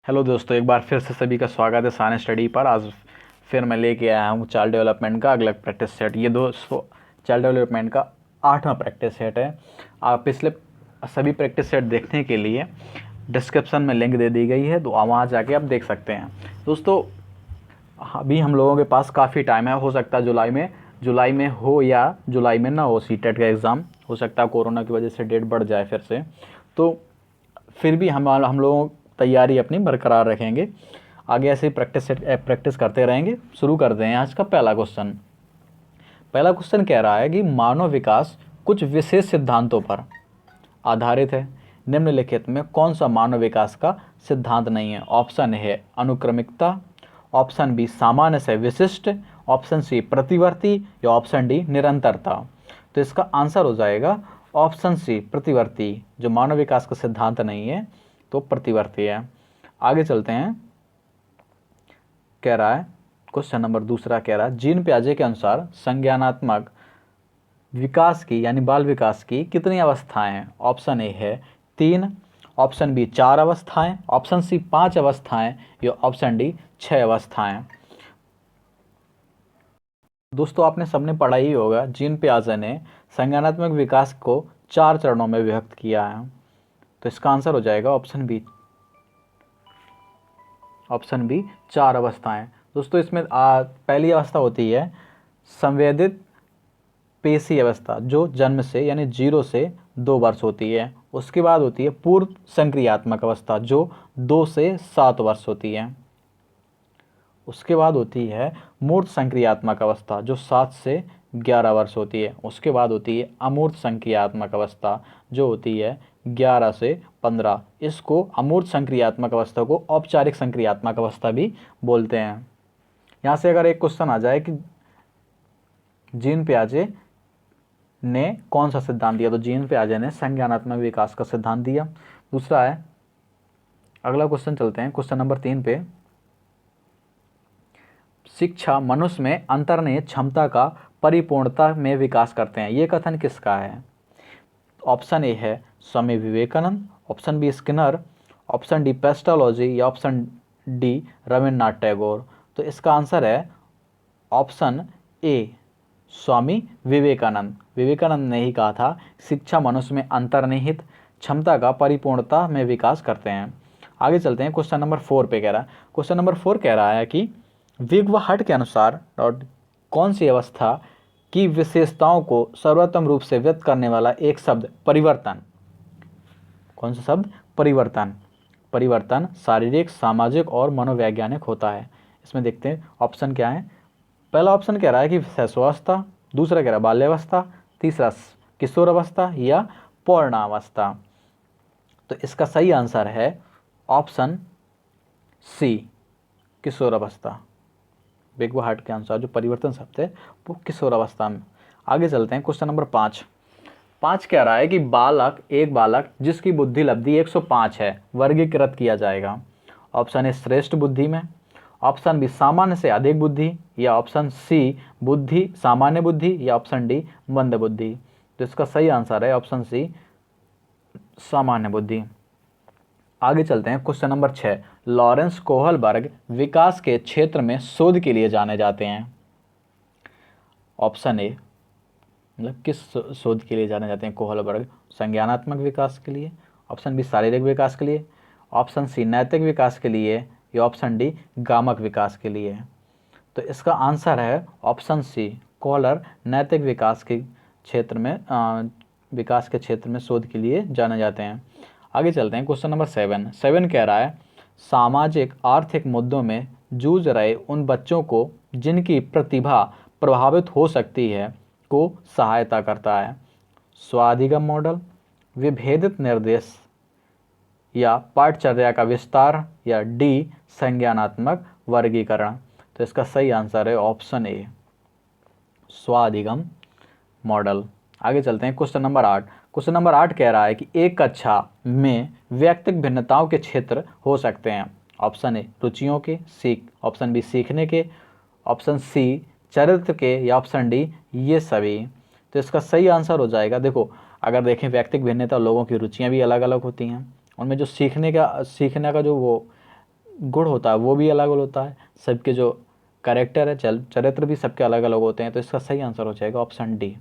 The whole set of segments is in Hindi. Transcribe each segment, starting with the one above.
हेलो दोस्तों, एक बार फिर से सभी का स्वागत है साइंस स्टडी पर। आज फिर मैं लेके आया हूँ चाइल्ड डेवलपमेंट का अगला प्रैक्टिस सेट। ये दोस्तों चाइल्ड डेवलपमेंट का 8वां प्रैक्टिस सेट है। आप पिछले सभी प्रैक्टिस सेट देखने के लिए डिस्क्रिप्शन में लिंक दे दी गई है, तो वहाँ जाके आप देख सकते हैं। दोस्तों अभी हम लोगों के पास काफ़ी टाइम है, हो सकता है जुलाई में हो या जुलाई में ना हो। सीटेट का एग्ज़ाम हो सकता है कोरोना की वजह से डेट बढ़ जाए फिर से, तो फिर भी हम लोगों तैयारी अपनी बरकरार रखेंगे। आगे ऐसे ही प्रैक्टिस करते रहेंगे। शुरू करते हैं आज का पहला क्वेश्चन कह रहा है कि मानव विकास कुछ विशेष सिद्धांतों पर आधारित है। निम्नलिखित में कौन सा मानव विकास का सिद्धांत नहीं है? ऑप्शन है अनुक्रमिकता, ऑप्शन बी सामान्य से विशिष्ट, ऑप्शन सी प्रतिवर्ती या ऑप्शन डी निरंतरता। तो इसका आंसर हो जाएगा ऑप्शन सी प्रतिवर्ती। जो मानव विकास का सिद्धांत नहीं है तो प्रतिवर्ती है। आगे चलते हैं। कह रहा है क्वेश्चन नंबर दूसरा कह रहा है जीन पियाजे के अनुसार संज्ञानात्मक विकास की यानी बाल विकास की कितनी अवस्थाएं हैं? ऑप्शन ए है 3, ऑप्शन बी 4 अवस्थाएं, ऑप्शन सी 5 अवस्थाएं या ऑप्शन डी 6 अवस्थाएं। दोस्तों आपने सबने पढ़ा ही होगा, जीन पियाजे ने संज्ञानात्मक विकास को 4 चरणों में विभक्त किया है। तो इसका आंसर हो जाएगा ऑप्शन बी 4 अवस्थाएं। दोस्तों इसमें पहली अवस्था होती है संवेदित पेशी अवस्था, जो जन्म से यानी 0 से 2 वर्ष होती है। उसके बाद होती है पूर्व संक्रियात्मक अवस्था, जो 2 से 7 वर्ष होती है। उसके बाद होती है मूर्त संक्रियात्मक अवस्था, जो 7 से 11 वर्ष होती है। उसके बाद होती है अमूर्त संक्रियात्मक अवस्था, जो होती है 11 से 15। इसको अमूर्त संक्रियात्मक अवस्था को औपचारिक संक्रियात्मक अवस्था भी बोलते हैं। यहाँ से अगर एक क्वेश्चन आ जाए कि जीन पियाजे ने कौन सा सिद्धांत दिया, तो जीन पियाजे ने संज्ञानात्मक विकास का सिद्धांत दिया। दूसरा है, अगला क्वेश्चन चलते हैं क्वेश्चन नंबर 3 पे। शिक्षा मनुष्य में अंतर्निहित क्षमता का परिपूर्णता में विकास करते हैं। ये कथन किसका है? ऑप्शन ए है Swami Vivekananda, option B Skinner, option D Pestalozzi या ऑप्शन डी रविन्द्रनाथ टैगोर। तो इसका आंसर है ऑप्शन ए स्वामी विवेकानंद। विवेकानंद ने ही कहा था शिक्षा मनुष्य में अंतर्निहित क्षमता का परिपूर्णता में विकास करते हैं। आगे चलते हैं क्वेश्चन नंबर 4 पे। क्वेश्चन नंबर 4 कह रहा है कि विग व हट के अनुसार कौन सी अवस्था की विशेषताओं को सर्वोत्तम रूप से व्यक्त करने वाला एक शब्द परिवर्तन? कौन सा शब्द? परिवर्तन। परिवर्तन शारीरिक, सामाजिक और मनोवैज्ञानिक होता है। इसमें देखते हैं ऑप्शन क्या है। पहला ऑप्शन कह रहा है कि शैशवावस्था, दूसरा कह रहा है बाल्यावस्था, तीसरा किशोर अवस्था या पौर्णावस्था। तो इसका सही आंसर है ऑप्शन सी किशोर अवस्था। बिग हार्ट के अनुसार जो परिवर्तन शब्द है वो किशोर अवस्था में। आगे चलते हैं क्वेश्चन नंबर 5 कह रहा है कि एक बालक जिसकी बुद्धि लब्धि 105 है वर्गीकृत किया जाएगा। ऑप्शन ए श्रेष्ठ बुद्धि में, ऑप्शन बी सामान्य से अधिक बुद्धि या ऑप्शन सी बुद्धि सामान्य बुद्धि या ऑप्शन डी मंद बुद्धि। तो इसका सही आंसर है ऑप्शन सी सामान्य बुद्धि। आगे चलते हैं क्वेश्चन नंबर 6। लॉरेंस कोहलबर्ग विकास के क्षेत्र में शोध के लिए जाने जाते हैं। ऑप्शन ए मतलब किस शोध के लिए जाने जाते हैं कोहलबर्ग? संज्ञानात्मक विकास के लिए, ऑप्शन बी शारीरिक विकास के लिए, ऑप्शन सी नैतिक विकास के लिए या ऑप्शन डी गामक विकास के लिए। तो इसका आंसर है ऑप्शन सी कोहलर नैतिक विकास के क्षेत्र में शोध के लिए जाने जाते हैं। आगे चलते हैं क्वेश्चन नंबर 7 कह रहा है सामाजिक आर्थिक मुद्दों में जूझ रहे उन बच्चों को जिनकी प्रतिभा प्रभावित हो सकती है को सहायता करता है। स्वाधिगम मॉडल, विभेदित निर्देश या पाठचर्या का विस्तार या डी संज्ञानात्मक वर्गीकरण। तो इसका सही आंसर है ऑप्शन ए स्वाधिगम मॉडल। आगे चलते हैं क्वेश्चन नंबर 8। क्वेश्चन नंबर 8 कह रहा है कि एक कक्षा में व्यक्तिगत भिन्नताओं के क्षेत्र हो सकते हैं। ऑप्शन ए रुचियों के, ऑप्शन बी सीखने के, ऑप्शन सी चरित्र के या ऑप्शन डी ये सभी। तो इसका सही आंसर हो जाएगा, देखो अगर देखें व्यक्तिगत भिन्नता, लोगों की रुचियां भी अलग अलग होती हैं, उनमें जो सीखने का जो वो गुण होता है वो भी अलग अलग होता है, सबके जो कैरेक्टर है चरित्र भी सबके अलग अलग होते हैं। तो इसका सही आंसर हो जाएगा ऑप्शन डी,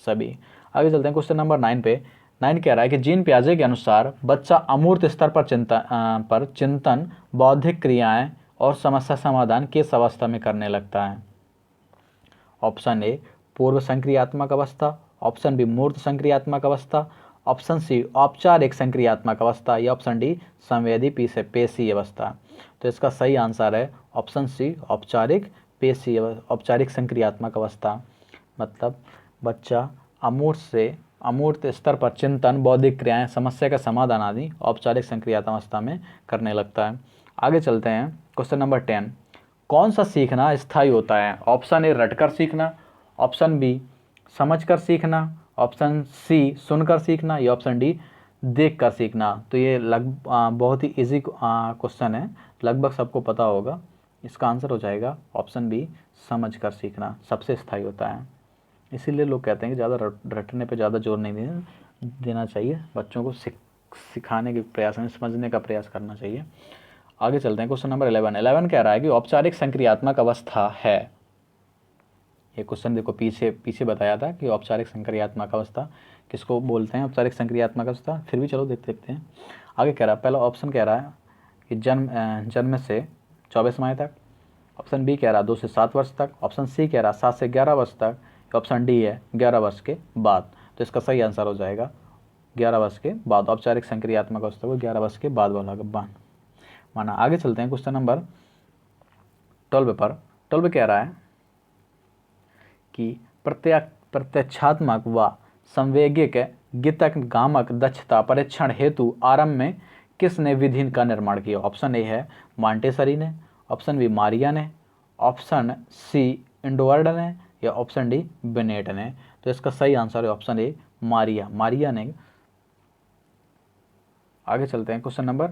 सभी। आगे चलते हैं क्वेश्चन नंबर 9 पे। 9 कह रहा है कि जीन पियाजे के अनुसार बच्चा अमूर्त स्तर पर चिंतन, बौद्धिक क्रियाएं और समस्या समाधान किस अवस्था में करने लगता है। ऑप्शन ए पूर्व संक्रियात्मक अवस्था, ऑप्शन बी मूर्त संक्रियात्मक अवस्था, ऑप्शन सी औपचारिक संक्रियात्मक अवस्था या ऑप्शन डी संवेदी पेशी अवस्था। तो इसका सही आंसर है ऑप्शन सी औपचारिक संक्रियात्मक अवस्था। मतलब बच्चा अमूर्त स्तर पर चिंतन, बौद्धिक क्रियाएं, समस्या का समाधान आदि औपचारिक संक्रियात्मक अवस्था में करने लगता है। आगे चलते हैं क्वेश्चन नंबर 10। कौन सा सीखना स्थायी होता है। ऑप्शन ए रटकर सीखना, ऑप्शन बी समझकर सीखना, ऑप्शन सी सुनकर सीखना या ऑप्शन डी देखकर सीखना। तो ये बहुत ही इजी क्वेश्चन है, लगभग सबको पता होगा। इसका आंसर हो जाएगा ऑप्शन बी समझकर सीखना सबसे स्थायी होता है। इसीलिए लोग कहते हैं कि ज़्यादा रटने पे ज़्यादा जोर नहीं देना चाहिए, बच्चों को सिखाने के प्रयास में समझने का प्रयास करना चाहिए। आगे चलते हैं क्वेश्चन नंबर 11 कह रहा है कि औपचारिक संक्रियात्मक अवस्था है। ये क्वेश्चन देखो पीछे बताया था कि औपचारिक संक्रियात्मक अवस्था किसको बोलते हैं, औपचारिक संक्रियात्मक अवस्था। फिर भी चलो देखते हैं। आगे कह रहा है, पहला ऑप्शन कह रहा है कि जन्म से 24 माह तक, ऑप्शन बी कह रहा है 2 से 7 वर्ष तक, ऑप्शन सी कह रहा है 7 से 11 वर्ष तक, ऑप्शन डी है 11 वर्ष के बाद। तो इसका सही आंसर हो जाएगा 11 वर्ष के बाद, औपचारिक संक्रियात्मक अवस्था को 11 वर्ष के बाद माना। आगे चलते हैं क्वेश्चन नंबर 12 पर। 12 कह रहा है कि प्रत्यक्षात्मक व संवेगिक गीतक गामक दक्षता परीक्षण हेतु आरंभ में किसने विधि का निर्माण किया। ऑप्शन ए है मॉन्टेसरी ने, ऑप्शन बी मारिया ने, ऑप्शन सी इंडवर्ड ने या ऑप्शन डी बेनेट ने। तो इसका सही आंसर है ऑप्शन ए मारिया ने। आगे चलते हैं क्वेश्चन नंबर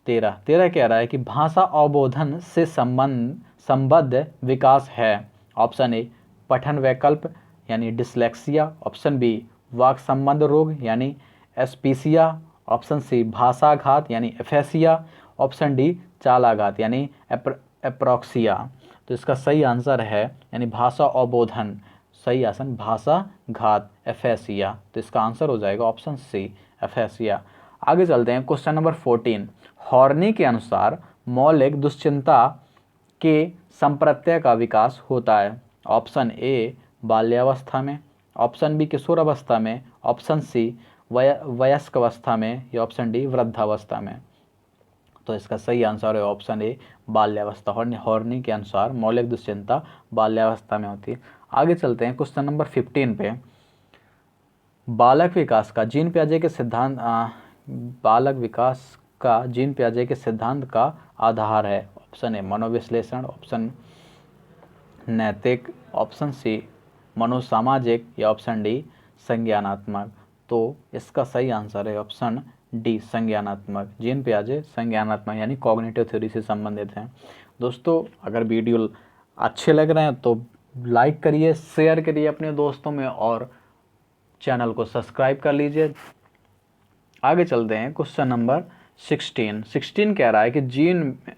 13 कह रहा है कि भाषा अवबोधन से संबद्ध विकास है। ऑप्शन ए पठन वैकल्प यानी डिसलेक्सिया, ऑप्शन बी वाक संबंध रोग यानी एस्पीसिया, ऑप्शन सी भाषाघात यानी एफेसिया, ऑप्शन डी चालाघात यानी एप्रोक्सिया। तो इसका सही आंसर है यानी भाषा अवबोधन, सही आंसर भाषाघात एफेसिया। तो इसका आंसर हो जाएगा ऑप्शन सी एफेसिया। आगे चलते हैं क्वेश्चन नंबर 14। हॉर्नी के अनुसार मौलिक दुश्चिंता के संप्रत्यय का विकास होता है। ऑप्शन ए बाल्यावस्था में, ऑप्शन बी किशोरावस्था में, ऑप्शन सी वयस्क अवस्था में या ऑप्शन डी वृद्धावस्था में। तो इसका सही आंसर है ऑप्शन ए बाल्यावस्था। हॉर्नी के अनुसार मौलिक दुश्चिंता बाल्यावस्था में होती है। आगे चलते हैं क्वेश्चन नंबर 15 पे। बालक विकास का जीन पियाजे के सिद्धांत का आधार है। ऑप्शन ए मनोविश्लेषण, ऑप्शन नैतिक, ऑप्शन सी मनोसामाजिक या ऑप्शन डी संज्ञानात्मक। तो इसका सही आंसर है ऑप्शन डी संज्ञानात्मक। जीन पियाजे संज्ञानात्मक यानी कॉग्निटिव थ्योरी से संबंधित हैं। दोस्तों अगर वीडियो अच्छे लग रहे हैं तो लाइक करिए, शेयर करिए अपने दोस्तों में और चैनल को सब्सक्राइब कर लीजिए। आगे चलते हैं क्वेश्चन नंबर 16 कह रहा है कि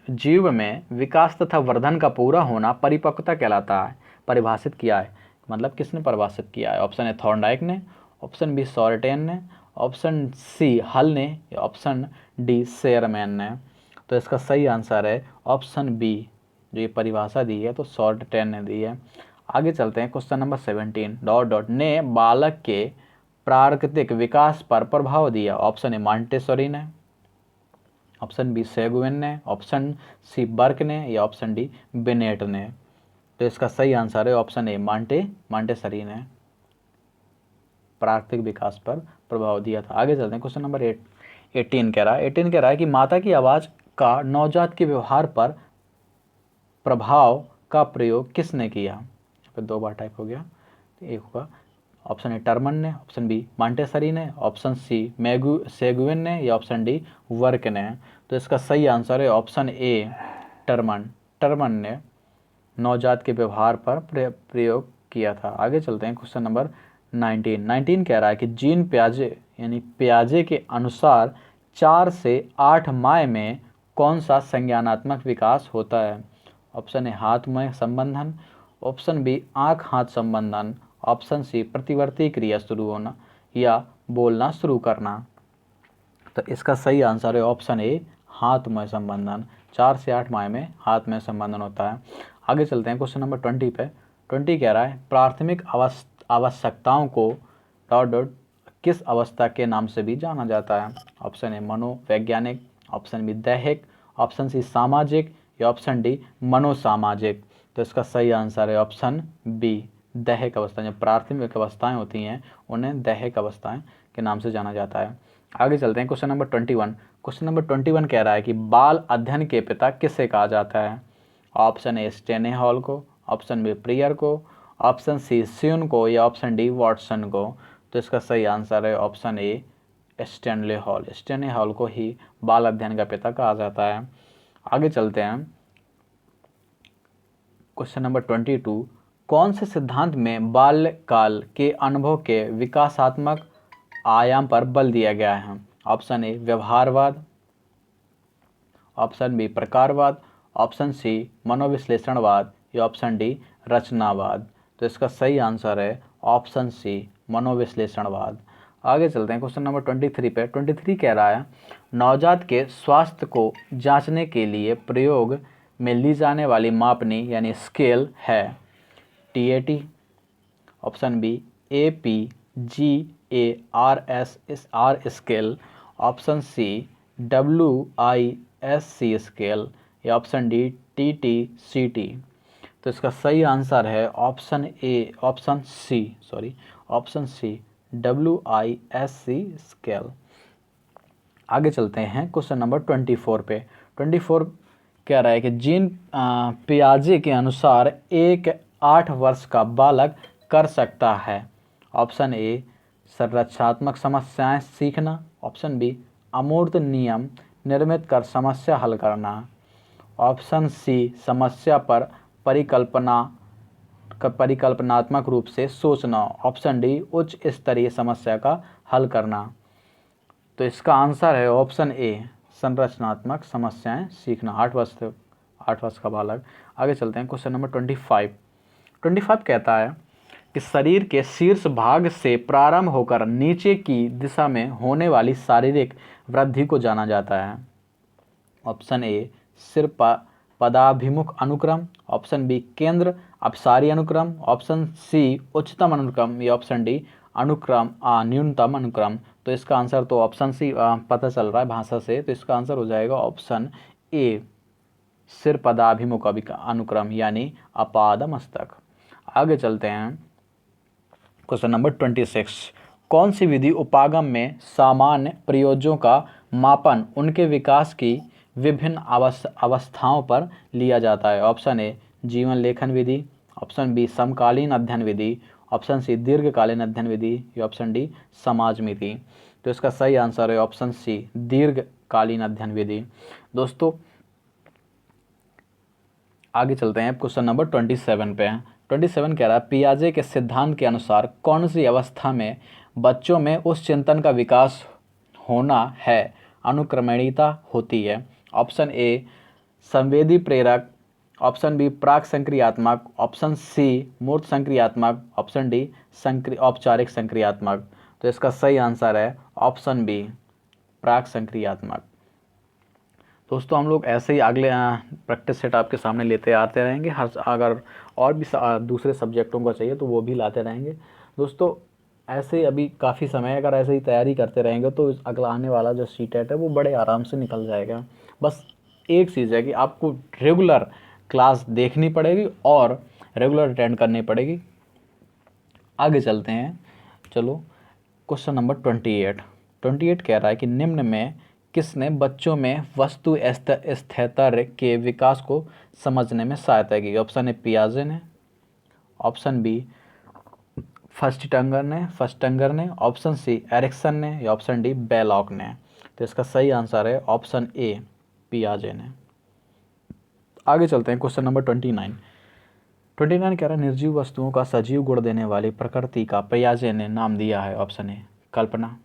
जीव में विकास तथा वर्धन का पूरा होना परिपक्वता कहलाता है। परिभाषित किया है, मतलब किसने परिभाषित किया है। ऑप्शन ए थॉर्नडाइक ने, ऑप्शन बी सॉर्टेन ने, ऑप्शन सी हल ने या ऑप्शन डी शेयरमैन ने। तो इसका सही आंसर है ऑप्शन बी, जो ये परिभाषा दी है तो सॉर्टेन ने दी है। आगे चलते हैं क्वेश्चन नंबर 17 ने बालक के प्राकृतिक विकास पर प्रभाव दिया। ऑप्शन ए मॉन्टेसरी ने, ऑप्शन बी सेगुइन ने, ऑप्शन सी बर्क ने या ऑप्शन डी बेनेट ने। तो इसका सही आंसर है ऑप्शन ए मॉन्टेसरी ने प्राकृतिक विकास पर प्रभाव दिया था। आगे चलते हैं क्वेश्चन नंबर 18 कह रहा है कि माता की आवाज़ का नवजात के व्यवहार पर प्रभाव का प्रयोग किसने किया। फिर 2 बार टाइप हो गया, तो एक होगा ऑप्शन ए टर्मन ने, ऑप्शन बी मॉन्टेसरी ने, ऑप्शन सी सेगुइन ने या ऑप्शन डी वर्क ने। तो इसका सही आंसर है ऑप्शन ए टर्मन ने नवजात के व्यवहार पर प्रयोग किया था। आगे चलते हैं क्वेश्चन नंबर 19 कह रहा है कि जीन पियाजे यानी पियाजे के अनुसार 4 से 8 माह में कौन सा संज्ञानात्मक विकास होता है? ऑप्शन ए हाथ मुंह संबंधन, ऑप्शन बी आँख हाथ संबंधन, ऑप्शन सी प्रतिवर्ती क्रिया शुरू होना या बोलना शुरू करना। तो इसका सही आंसर है ऑप्शन ए हाथ मुंह संबंधन। 4 से 8 माह में हाथ में संबंधन होता है। आगे चलते हैं क्वेश्चन नंबर 20 पे। 20 कह रहा है प्राथमिक आवश्यकताओं को डॉट डॉट किस अवस्था के नाम से भी जाना जाता है? ऑप्शन ए मनोवैज्ञानिक, ऑप्शन बी दैहिक, ऑप्शन सी सामाजिक या ऑप्शन डी मनोसामाजिक। तो इसका सही आंसर है ऑप्शन बी दैहिक अवस्था। जो प्राथमिक अवस्थाएं होती हैं उन्हें दैहिक अवस्थाएं के नाम से जाना जाता है। आगे चलते हैं क्वेश्चन नंबर 21। क्वेश्चन नंबर 21 कह रहा है कि बाल अध्ययन के पिता किसे कहा जाता है? ऑप्शन ए स्टेने हॉल को, ऑप्शन बी प्रियर को, ऑप्शन सी स्यून को या ऑप्शन डी वॉटसन को। तो इसका सही आंसर है option A Stanley Hall. Stanley Hall को ही बाल अध्ययन का पिता कहा जाता है। आगे चलते हैं क्वेश्चन नंबर 22। कौन से सिद्धांत में बाल्यकाल के अनुभव के विकासात्मक आयाम पर बल दिया गया है? ऑप्शन ए व्यवहारवाद, ऑप्शन बी प्रकारवाद, ऑप्शन सी मनोविश्लेषणवाद या ऑप्शन डी रचनावाद। तो इसका सही आंसर है ऑप्शन सी मनोविश्लेषणवाद। आगे चलते हैं क्वेश्चन नंबर 23 पे। 23 कह रहा है नवजात के स्वास्थ्य को जांचने के लिए प्रयोग में ली जाने वाली मापनी यानी स्केल है TAT, option B APGARS scale, option C WISC scale या ऑप्शन डी TTCT। तो इसका सही आंसर है ऑप्शन सी WISC स्केल। आगे चलते हैं क्वेश्चन नंबर 24 पे। 24 कह रहा है कि जीन पियाजे के अनुसार एक 8 वर्ष का बालक कर सकता है? ऑप्शन ए संरचनात्मक समस्याएं सीखना, ऑप्शन बी अमूर्त नियम निर्मित कर समस्या हल करना, ऑप्शन सी समस्या पर परिकल्पनात्मक रूप से सोचना, ऑप्शन डी उच्च स्तरीय समस्या का हल करना। तो इसका आंसर है ऑप्शन ए संरचनात्मक समस्याएं सीखना। 8 वर्ष का बालक। आगे चलते हैं क्वेश्चन नंबर 25 कहता है कि शरीर के शीर्ष भाग से प्रारंभ होकर नीचे की दिशा में होने वाली शारीरिक वृद्धि को जाना जाता है। ऑप्शन ए सिर पदाभिमुख अनुक्रम, ऑप्शन बी केंद्र अपसारी अनुक्रम, ऑप्शन सी उच्चतम अनुक्रम या ऑप्शन डी अनुक्रम न्यूनतम अनुक्रम। तो इसका आंसर तो ऑप्शन सी पता चल रहा है भाषा से। तो इसका आंसर हो जाएगा ऑप्शन ए सिर पदाभिमुख अनुक्रम यानी अपाद मस्तक। आगे चलते हैं क्वेश्चन नंबर 26। कौन सी विधि उपागम में सामान्य प्रयोजों का मापन उनके विकास की विभिन्न अवस्थाओं पर लिया जाता है? ऑप्शन ए जीवन लेखन विधि, ऑप्शन बी समकालीन अध्ययन विधि, ऑप्शन सी दीर्घकालीन अध्ययन विधि या ऑप्शन डी समाजमिति। तो इसका सही आंसर है ऑप्शन सी दीर्घकालीन अध्ययन विधि। दोस्तों आगे चलते हैं क्वेश्चन नंबर 27 पे। 27 कह रहा है पियाजे के सिद्धांत के अनुसार कौन सी अवस्था में बच्चों में उस चिंतन का विकास होना है अनुक्रमणीयता होती है? ऑप्शन ए संवेदी प्रेरक, ऑप्शन बी प्राक संक्रियात्मक, ऑप्शन सी मूर्त संक्रियात्मक, ऑप्शन डी औपचारिक संक्रियात्मक। तो इसका सही आंसर है ऑप्शन बी प्राक संक्रियात्मक। दोस्तों हम लोग ऐसे ही अगले प्रैक्टिस सेट आपके सामने लेते आते रहेंगे। अगर और भी दूसरे सब्जेक्टों का चाहिए तो वो भी लाते रहेंगे। दोस्तों ऐसे अभी काफ़ी समय अगर ऐसे ही तैयारी करते रहेंगे तो अगला आने वाला जो CTET है वो बड़े आराम से निकल जाएगा। बस एक चीज़ है कि आपको रेगुलर क्लास देखनी पड़ेगी और रेगुलर अटेंड करनी पड़ेगी। आगे चलते हैं। चलो क्वेश्चन नंबर 28 कह रहा है कि निम्न में किसने बच्चों में वस्तु स्थिरता के विकास को समझने में सहायता की? ऑप्शन ए पियाजे ने, ऑप्शन बी फर्स्टंगर ने, ऑप्शन सी एरिक्सन ने या ऑप्शन डी बेलॉक ने। तो इसका सही आंसर है ऑप्शन ए पियाजे ने। आगे चलते हैं क्वेश्चन नंबर 29 कह रहा है निर्जीव वस्तुओं का सजीव गुण देने वाली प्रकृति का पियाजे ने नाम दिया है? ऑप्शन ए कल्पना,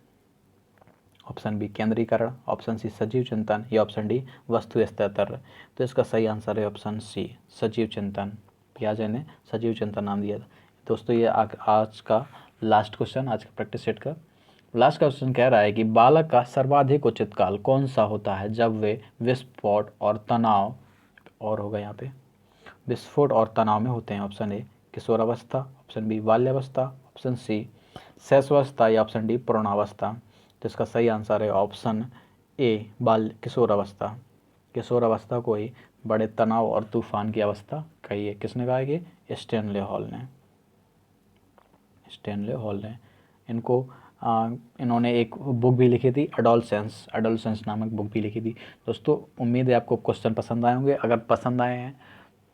ऑप्शन बी केंद्रीकरण, ऑप्शन सी सजीव चिंतन, या ऑप्शन डी वस्तु स्तर। तो इसका सही आंसर है ऑप्शन सी सजीव चिंतन। पियाजे ने सजीव चिंतन नाम दिया था। दोस्तों ये आज का लास्ट क्वेश्चन, आज का प्रैक्टिस सेट का लास्ट क्वेश्चन कह रहा है कि बालक का सर्वाधिक उचित काल कौन सा होता है जब वे विस्फोट और तनाव, और होगा यहाँ पे विस्फोट और तनाव में होते हैं। ऑप्शन ए किशोरावस्था, ऑप्शन बी बाल्यावस्था, ऑप्शन सी शैशवावस्था, या ऑप्शन डी प्रौढ़ावस्था। तो इसका सही आंसर है ऑप्शन ए किशोरावस्था। किशोरावस्था को ही बड़े तनाव और तूफान की अवस्था कही है। किसने कहा है कि स्टैनले हॉल ने। स्टैनले हॉल ने इनको इन्होंने एक बुक भी लिखी थी, एडोलसेंस नामक बुक भी लिखी थी। दोस्तों उम्मीद है आपको क्वेश्चन पसंद आए होंगे। अगर पसंद आए हैं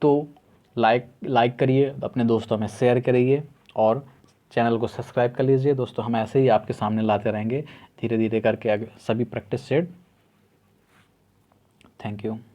तो लाइक करिए, अपने दोस्तों में शेयर करिए और चैनल को सब्सक्राइब कर लीजिए। दोस्तों हम ऐसे ही आपके सामने लाते रहेंगे धीरे धीरे करके सभी प्रैक्टिस सेट। Thank you.